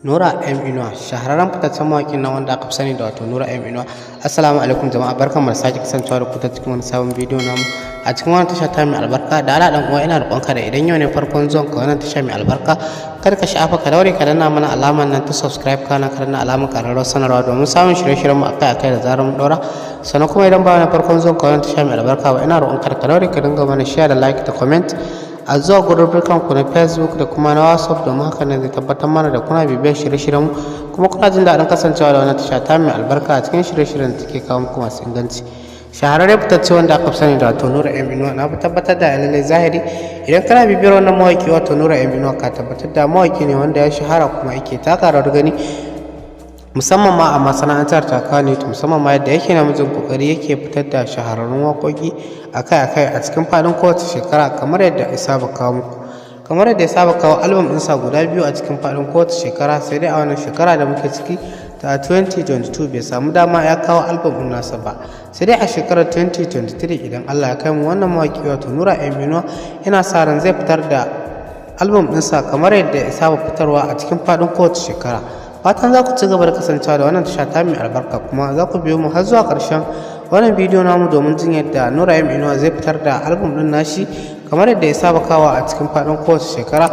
Nura M Inuwa shahararren fitaccen mawaƙin nan wanda aka fi sani da wato Nura M Inuwa. Assalamu alaikum jama'a, barkanmu da sake kasancewa da ku ta cikin wani sabon bidiyo namu a cikin wannan tasha ta mai albarka. Da ala dan uwa ina roƙonka da idan yau ne farkon zuwan ka wannan tasha mai albarka, kada ka sha'afa ka daure ka danna mana alamar nan ta subscribe kana ka danna alamar ƙararrawar sanarwa domin samun shirye-shiryen mu akai-akai da zarar mun ɗora. Sannan kuma idan ba wani farkon zuwan ka wannan tasha mai albarka ba, ina roƙonka da ka daure ka dinga mana share da like da comment a zuwa gururrukan ku na Facebook da kuma na WhatsApp domin haka ne zai tabbatar mana da kuna bibiyar shirye-shiryen mu kuma kuna jin daɗin kasancewa da wannan tasha ta mai albarka a cikin shirye-shiryen da take kawo muku masu inganci. Shahararren fitacce wanda aka fi sani da wato Nura M Inuwa, na tabbatar da lallai zahiri idan kana bibiyar wannan mawaki wato Nura M Inuwa ka tabbatar da mawaki ne wanda ya shahara kuma yake taka rawar gani musamman ma a masana'antar takani, musamman ma yadda yake namijin kokari yake fitar da shahararrun waƙoƙi akai-akai a cikin faɗin kowace shekara kamar yadda ya saba kawo muku. Kamar yadda ya saba kawo album ɗinsa guda biyu a cikin faɗin kowace shekara, sai dai a wannan shekara da muke ciki ta 2022 bai samu dama ya kawo album ɗin nasa ba, sai dai a shekarar 2023 idan Allah ya kai mu wannan mawaƙi wato Nura M Inuwa yana sa ran zai fitar da album ɗinsa kamar yadda ya saba fitarwa a cikin faɗin kowace shekara. Fatan za ku ci gaba da kasancewa da wannan tasha ta mai albarka kuma za ku biyo mu har zuwa ƙarshen wannan bidiyo namu domin jin yadda Nura M Inuwa zai fitar da album ɗin nashi kamar yadda ya saba kawo a cikin faɗin kowace shekara.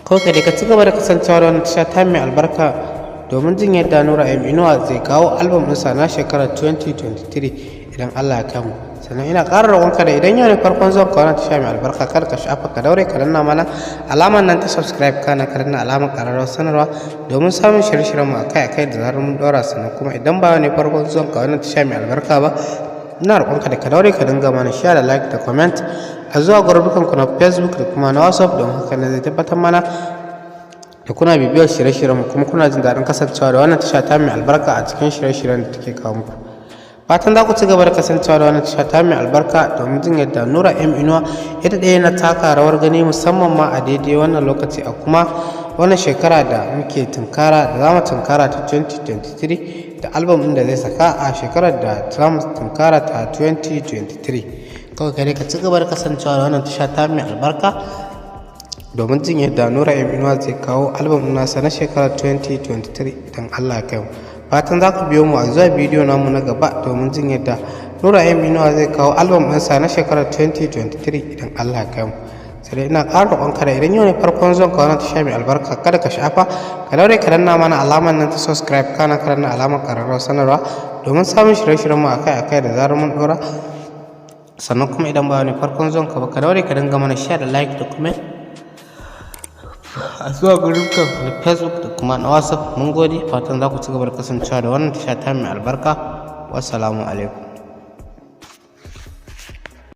Kawai ka dai ka ci gaba da kasancewa da wannan tasha ta mai albarka domin jin yadda Nura M Inuwa zai kawo album ɗinsa na shekarar 2023 idan Allah ya kai mu. Sannan ina ƙara roƙonka da idan yau ne farkon zuwan ka wannan tasha mai albarka, kar ka shafa ka daure ka danna mana alamar nan ta subscribe kana ka danna alamar ƙararrawar sanarwa domin samun shirye-shiryen mu akai-akai da zarar mun ɗora. Sannan kuma idan ba ne farkon zuwan ka wannan tasha mai albarka ba, ina roƙonka da ka daure ka dinga mana share da like da comment a zuwa gururrukan ku na Facebook da kuma na WhatsApp don haka ne zai tabbatar mana da kuna bibiyar shirye-shiryen mu kuma kuna jin daɗin kasancewa da wannan tasha ta mai albarka a cikin shirye-shiryen da take kawo muku. Fatan za ku ci gaba da kasancewa da wannan tasha ta mai albarka domin jin yadda Nura M Inuwa ya daɗe yana taka rawar gani musamman ma a daidai wannan lokaci a kuma wannan shekara da muke tunkara da zamu tunkara ta 2023 da album ɗin da zai saka a shekarar da zamu tunkara ta 2023. Kawai kare ka ci gaba da kasancewa da wannan tasha ta mai albarka domin jin yadda Nura M Inuwa zai kawo album ɗin nasa na shekarar 2023 idan Allah ya kai mu. Fatan za ku biyo mu a zuwa bidiyo namu na gaba domin jin yadda Nura M Inuwa zai kawo album ɗinsa na shekarar 2023 idan Allah ya kai mu. Sai dai ina ƙara roƙonka da idan yau ne farkon zuwan ka wannan tasha mai albarka, kada ka shafa ka daure ka danna mana alamar nan ta subscribe kana ka danna alamar ƙararrawar sanarwa domin samun shirye-shiryen mu akai-akai da zarar mun ɗora. Sannan kuma idan ba ne farkon zuwan ka ba, ka daure ka dinga mana share da like da comment a zuwa gururrukan na Facebook da kuma na WhatsApp. Mun gode, fatan za ku ci gaba da kasancewa da wannan tasha ta mai albarka. Wassalamu alaikum.